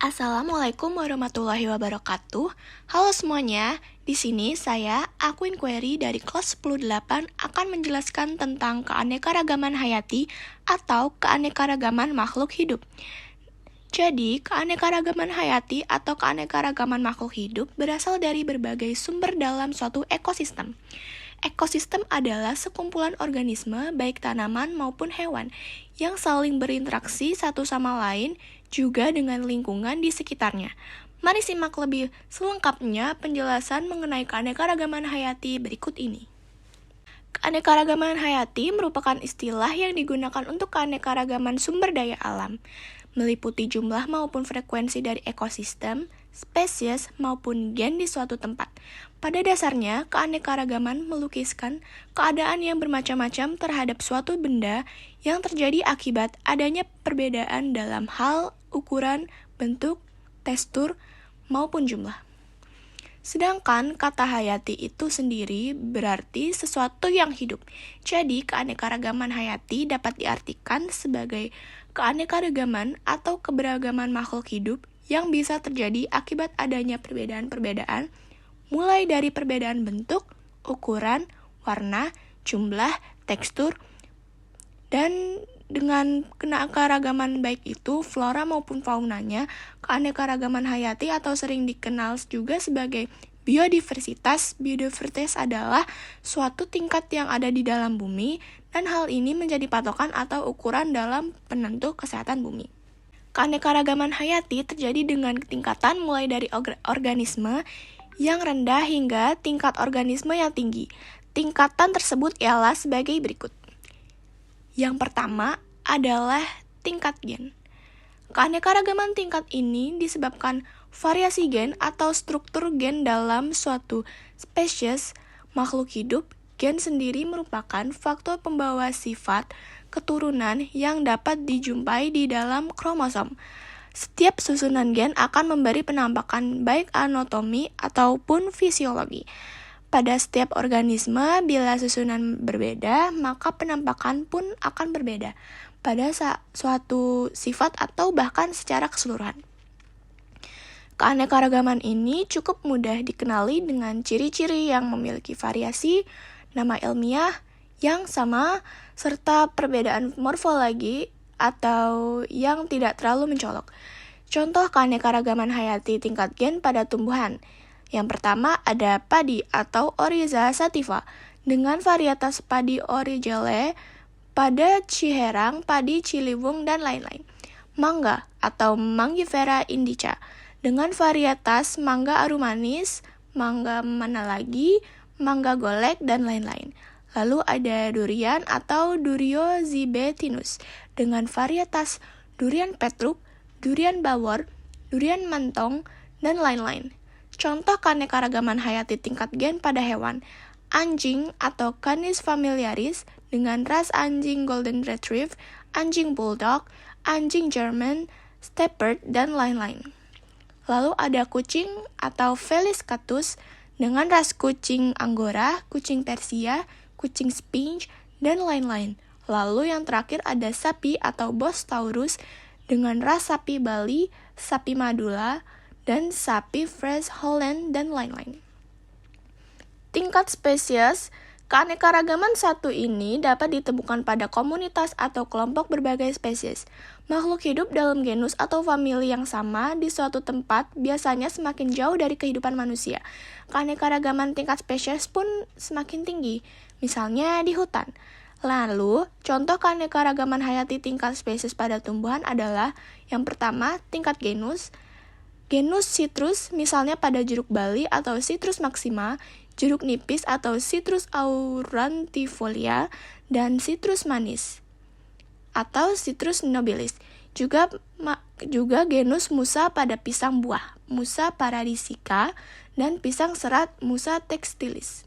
Assalamualaikum warahmatullahi wabarakatuh. Halo semuanya, di sini saya, Aquin Query dari kelas 10-8 akan menjelaskan tentang keanekaragaman hayati atau keanekaragaman makhluk hidup. Jadi, keanekaragaman hayati atau keanekaragaman makhluk hidup berasal dari berbagai sumber dalam suatu ekosistem. Ekosistem adalah sekumpulan organisme, baik tanaman maupun hewan, yang saling berinteraksi satu sama lain, juga dengan lingkungan di sekitarnya. Mari simak lebih selengkapnya penjelasan mengenai keanekaragaman hayati berikut ini. Keanekaragaman hayati merupakan istilah yang digunakan untuk keanekaragaman sumber daya alam, meliputi jumlah maupun frekuensi dari ekosistem, spesies, maupun gen di suatu tempat. Pada dasarnya, keanekaragaman melukiskan keadaan yang bermacam-macam terhadap suatu benda yang terjadi akibat adanya perbedaan dalam hal, ukuran, bentuk, tekstur, maupun jumlah. Sedangkan kata hayati itu sendiri berarti sesuatu yang hidup. Jadi, keanekaragaman hayati dapat diartikan sebagai keanekaragaman atau keberagaman makhluk hidup yang bisa terjadi akibat adanya perbedaan-perbedaan, mulai dari perbedaan bentuk, ukuran, warna, jumlah, tekstur, dan dengan keanekaragaman baik itu flora maupun faunanya, keanekaragaman hayati atau sering dikenal juga sebagai biodiversitas. Biodiversitas adalah suatu tingkat yang ada di dalam bumi, dan hal ini menjadi patokan atau ukuran dalam penentu kesehatan bumi. Keanekaragaman hayati terjadi dengan tingkatan mulai dari organisme yang rendah hingga tingkat organisme yang tinggi. Tingkatan tersebut ialah sebagai berikut. Yang pertama adalah tingkat gen. Keanekaragaman tingkat ini disebabkan variasi gen atau struktur gen dalam suatu spesies makhluk hidup. Gen sendiri merupakan faktor pembawa sifat keturunan yang dapat dijumpai di dalam kromosom. Setiap susunan gen akan memberi penampakan baik anatomi ataupun fisiologi. Pada setiap organisme, bila susunan berbeda, maka penampakan pun akan berbeda pada suatu sifat atau bahkan secara keseluruhan. Keanekaragaman ini cukup mudah dikenali dengan ciri-ciri yang memiliki variasi, nama ilmiah yang sama, serta perbedaan morfologi atau yang tidak terlalu mencolok. Contoh keanekaragaman hayati tingkat gen pada tumbuhan. Yang pertama ada padi atau Oryza sativa dengan varietas padi Origale, pada ciherang, padi ciliwung, dan lain-lain. Mangga atau Mangifera indica dengan varietas mangga arumanis, mangga mana lagi, mangga golek, dan lain-lain. Lalu ada durian atau Durio zibetinus dengan varietas durian petruk, durian bawor, durian mentong, dan lain-lain. Contoh keanekaragaman hayati tingkat gen pada hewan, anjing atau Canis familiaris dengan ras anjing Golden Retriever, anjing Bulldog, anjing German, Shepherd, dan lain-lain. Lalu ada kucing atau Felis catus dengan ras kucing Angora, kucing Persia, kucing Sphinx, dan lain-lain. Lalu yang terakhir ada sapi atau Bos taurus dengan ras sapi Bali, sapi Madula, dan sapi Fries Holland, dan lain-lain. Tingkat spesies, keanekaragaman satu ini dapat ditemukan pada komunitas atau kelompok berbagai spesies. Makhluk hidup dalam genus atau famili yang sama di suatu tempat biasanya semakin jauh dari kehidupan manusia. Keanekaragaman tingkat spesies pun semakin tinggi, misalnya di hutan. Lalu, contoh keanekaragaman hayati tingkat spesies pada tumbuhan adalah yang pertama, tingkat genus. Genus citrus, misalnya pada jeruk Bali atau Citrus maxima, jeruk nipis atau Citrus aurantifolia, dan citrus manis atau Citrus nobilis. Juga genus Musa pada pisang buah, Musa paradisica, dan pisang serat, Musa textilis.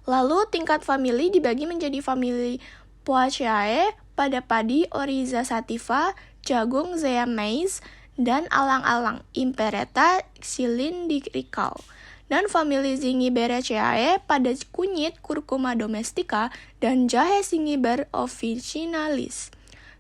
Lalu tingkat famili dibagi menjadi famili Poaceae pada padi Oryza sativa, jagung Zea maize, dan alang-alang Impereta cylindrical, dan famili Zingiberaceae pada kunyit Curcuma domestica dan jahe Zingiber officinalis.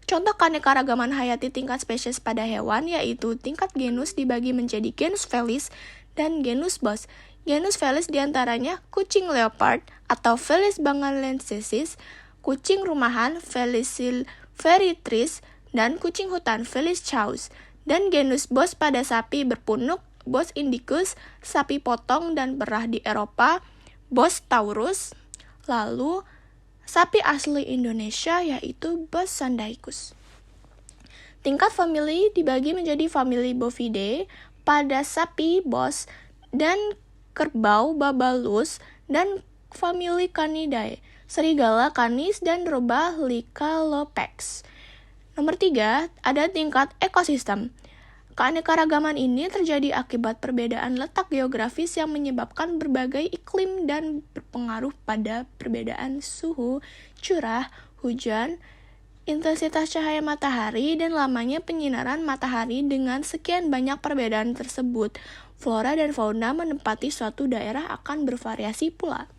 Contoh keanekaragaman hayati tingkat spesies pada hewan yaitu tingkat genus dibagi menjadi genus Felis dan genus Bos. Genus Felis diantaranya kucing leopard atau Felis bengalensis, kucing rumahan Felis silvestris, dan kucing hutan Felis chaus. Dan genus Bos pada sapi berpunuk, Bos indicus, sapi potong dan perah di Eropa, Bos taurus. Lalu sapi asli Indonesia yaitu Bos sandaicus. Tingkat famili dibagi menjadi famili Bovidae pada sapi Bos dan kerbau Babalus dan famili Canidae, serigala Canis dan robah Lycalopex. Nomor 3, ada tingkat ekosistem. Keanekaragaman ini terjadi akibat perbedaan letak geografis yang menyebabkan berbagai iklim dan berpengaruh pada perbedaan suhu, curah, hujan, intensitas cahaya matahari, dan lamanya penyinaran matahari. Dengan sekian banyak perbedaan tersebut, flora dan fauna menempati suatu daerah akan bervariasi pula.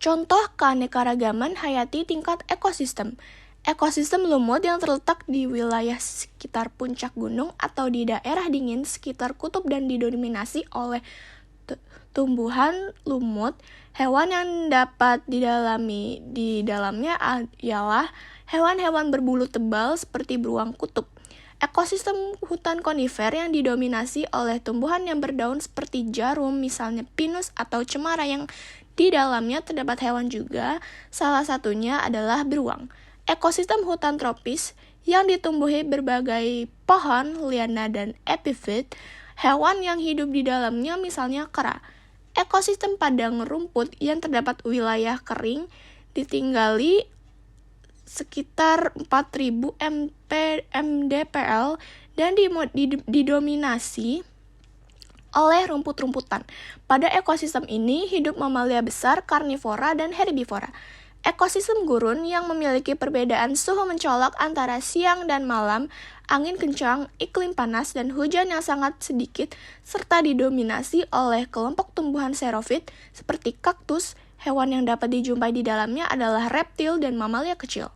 Contoh keanekaragaman hayati tingkat ekosistem. Ekosistem lumut yang terletak di wilayah sekitar puncak gunung atau di daerah dingin sekitar kutub dan didominasi oleh tumbuhan lumut. Hewan yang dapat di dalamnya ialah hewan-hewan berbulu tebal seperti beruang kutub. Ekosistem hutan konifer yang didominasi oleh tumbuhan yang berdaun seperti jarum, misalnya pinus atau cemara, yang di dalamnya terdapat hewan juga, salah satunya adalah beruang. Ekosistem hutan tropis yang ditumbuhi berbagai pohon, liana, dan epifit, hewan yang hidup di dalamnya misalnya kera. Ekosistem padang rumput yang terdapat wilayah kering ditinggali sekitar 4.000 mdpl dan didominasi oleh rumput-rumputan. Pada ekosistem ini hidup mamalia besar, karnivora, dan herbivora. Ekosistem gurun yang memiliki perbedaan suhu mencolok antara siang dan malam, angin kencang, iklim panas, dan hujan yang sangat sedikit, serta didominasi oleh kelompok tumbuhan xerofit seperti kaktus. Hewan yang dapat dijumpai di dalamnya adalah reptil dan mamalia kecil.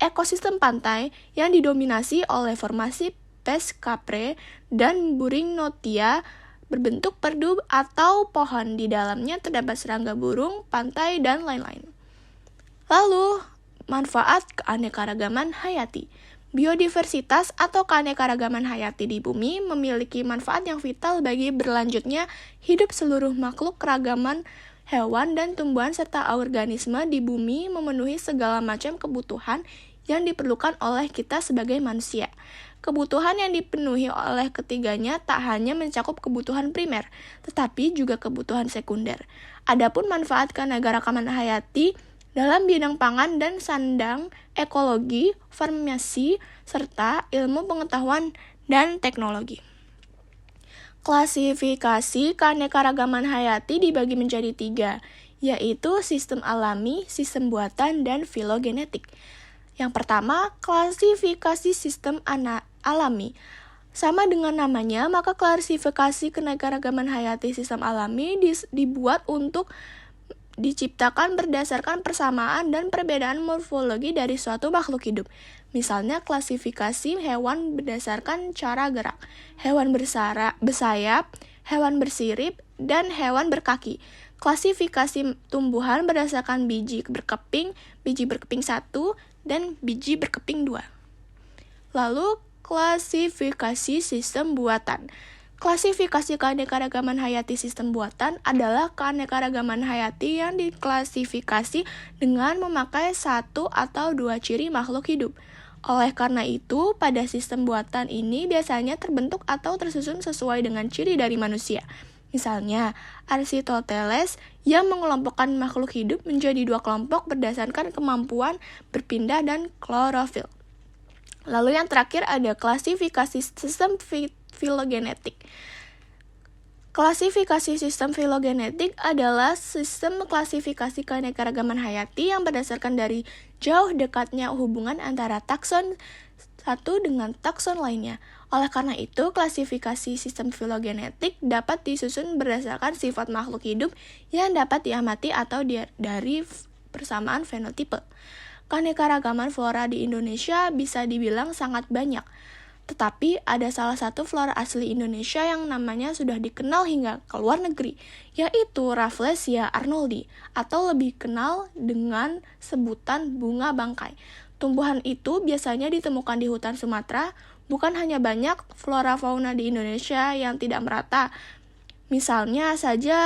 Ekosistem pantai yang didominasi oleh formasi Pescapre dan Buringnotia berbentuk perdu atau pohon. Di dalamnya terdapat serangga burung, pantai, dan lain-lain. Lalu, manfaat keanekaragaman hayati. Biodiversitas atau keanekaragaman hayati di bumi memiliki manfaat yang vital bagi berlanjutnya hidup seluruh makhluk. Keragaman hewan dan tumbuhan serta organisme di bumi memenuhi segala macam kebutuhan yang diperlukan oleh kita sebagai manusia. Kebutuhan yang dipenuhi oleh ketiganya tak hanya mencakup kebutuhan primer, tetapi juga kebutuhan sekunder. Adapun manfaat keanekaragaman hayati dalam bidang pangan dan sandang, ekologi, farmasi, serta ilmu pengetahuan dan teknologi. Klasifikasi keanekaragaman hayati dibagi menjadi 3, yaitu sistem alami, sistem buatan, dan filogenetik. Yang pertama, klasifikasi sistem alami. Sama dengan namanya, maka klasifikasi keanekaragaman hayati sistem alami dibuat untuk diciptakan berdasarkan persamaan dan perbedaan morfologi dari suatu makhluk hidup. Misalnya klasifikasi hewan berdasarkan cara gerak, hewan bersayap, hewan bersirip, dan hewan berkaki. Klasifikasi tumbuhan berdasarkan biji berkeping 1, dan biji berkeping 2. Lalu klasifikasi sistem buatan. Klasifikasi keanekaragaman hayati sistem buatan adalah keanekaragaman hayati yang diklasifikasi dengan memakai 1 atau 2 ciri makhluk hidup. Oleh karena itu, pada sistem buatan ini biasanya terbentuk atau tersusun sesuai dengan ciri dari manusia. Misalnya, Aristoteles yang mengelompokkan makhluk hidup menjadi 2 kelompok berdasarkan kemampuan berpindah dan klorofil. Lalu yang terakhir ada klasifikasi sistem filogenetik. Klasifikasi sistem filogenetik adalah sistem klasifikasi keanekaragaman hayati yang berdasarkan dari jauh dekatnya hubungan antara takson satu dengan takson lainnya. Oleh karena itu, klasifikasi sistem filogenetik dapat disusun berdasarkan sifat makhluk hidup yang dapat diamati atau dari persamaan fenotipe. Keanekaragaman flora di Indonesia bisa dibilang sangat banyak. Tetapi ada salah satu flora asli Indonesia yang namanya sudah dikenal hingga ke luar negeri, yaitu Rafflesia arnoldi, atau lebih kenal dengan sebutan bunga bangkai. Tumbuhan itu biasanya ditemukan di hutan Sumatera. Bukan hanya banyak flora fauna di Indonesia yang tidak merata. Misalnya saja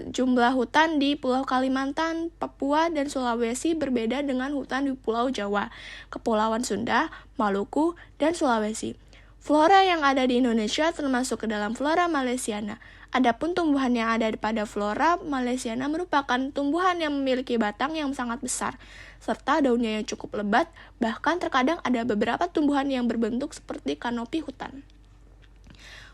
jumlah hutan di Pulau Kalimantan, Papua, dan Sulawesi berbeda dengan hutan di Pulau Jawa, Kepulauan Sunda, Maluku, dan Sulawesi. Flora yang ada di Indonesia termasuk ke dalam flora Malaysiana. Adapun tumbuhan yang ada pada flora Malaysiana merupakan tumbuhan yang memiliki batang yang sangat besar, serta daunnya yang cukup lebat, bahkan terkadang ada beberapa tumbuhan yang berbentuk seperti kanopi hutan.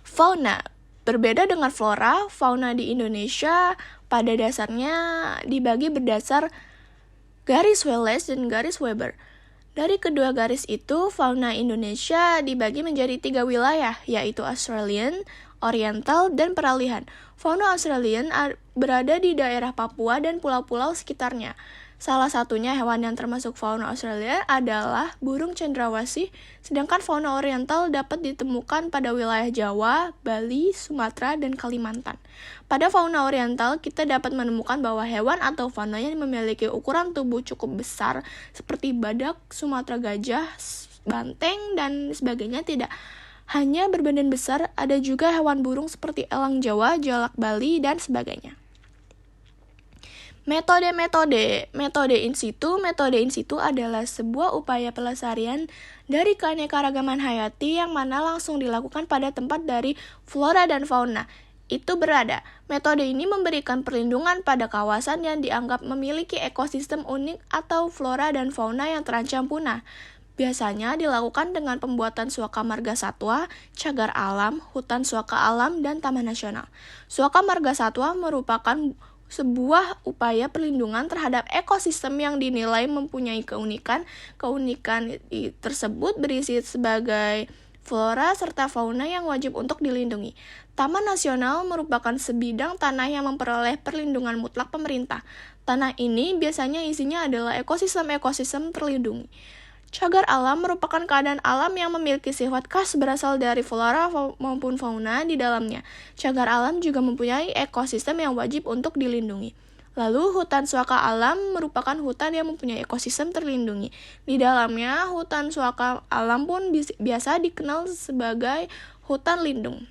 Fauna. Berbeda dengan flora, fauna di Indonesia pada dasarnya dibagi berdasar garis Wallace dan garis Weber. Dari kedua garis itu, fauna Indonesia dibagi menjadi 3 wilayah, yaitu Australian, Oriental, dan Peralihan. Fauna Australian berada di daerah Papua dan pulau-pulau sekitarnya. Salah satunya hewan yang termasuk fauna Australia adalah burung cendrawasih, sedangkan fauna oriental dapat ditemukan pada wilayah Jawa, Bali, Sumatera, dan Kalimantan. Pada fauna oriental, kita dapat menemukan bahwa hewan atau fauna yang memiliki ukuran tubuh cukup besar, seperti badak, Sumatera gajah, banteng, dan sebagainya tidak hanya berbadan besar, ada juga hewan burung seperti elang Jawa, jalak Bali, dan sebagainya. Metode in situ adalah sebuah upaya pelestarian dari keanekaragaman hayati yang mana langsung dilakukan pada tempat dari flora dan fauna itu berada. Metode ini memberikan perlindungan pada kawasan yang dianggap memiliki ekosistem unik atau flora dan fauna yang terancam punah. Biasanya dilakukan dengan pembuatan suaka marga satwa, cagar alam, hutan suaka alam, dan taman nasional. Suaka marga satwa merupakan sebuah upaya perlindungan terhadap ekosistem yang dinilai mempunyai keunikan. Keunikan tersebut berisi sebagai flora serta fauna yang wajib untuk dilindungi. Taman nasional merupakan sebidang tanah yang memperoleh perlindungan mutlak pemerintah. Tanah ini biasanya isinya adalah ekosistem-ekosistem terlindungi. Cagar alam merupakan keadaan alam yang memiliki sifat khas berasal dari flora maupun fauna di dalamnya. Cagar alam juga mempunyai ekosistem yang wajib untuk dilindungi. Lalu, hutan suaka alam merupakan hutan yang mempunyai ekosistem terlindungi. Di dalamnya, hutan suaka alam pun biasa dikenal sebagai hutan lindung.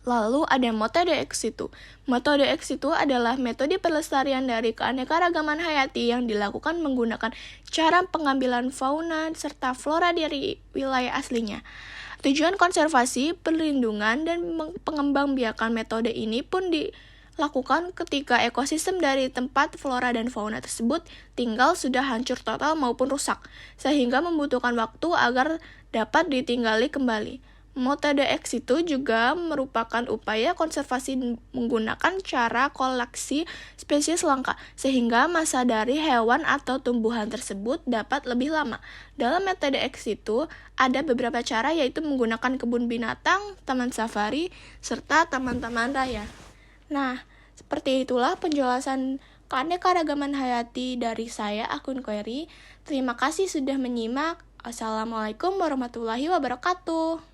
Lalu ada metode ex situ. Metode ex situ adalah metode pelestarian dari keanekaragaman hayati yang dilakukan menggunakan cara pengambilan fauna serta flora dari wilayah aslinya. Tujuan konservasi, perlindungan, dan pengembangbiakan metode ini pun dilakukan ketika ekosistem dari tempat flora dan fauna tersebut tinggal sudah hancur total maupun rusak, sehingga membutuhkan waktu agar dapat ditinggali kembali. Metode ex situ juga merupakan upaya konservasi menggunakan cara koleksi spesies langka, sehingga masa dari hewan atau tumbuhan tersebut dapat lebih lama. Dalam metode ex situ, ada beberapa cara yaitu menggunakan kebun binatang, taman safari, serta taman-taman raya. Nah, seperti itulah penjelasan keanekaragaman hayati dari saya, Akun Query. Terima kasih sudah menyimak. Assalamualaikum warahmatullahi wabarakatuh.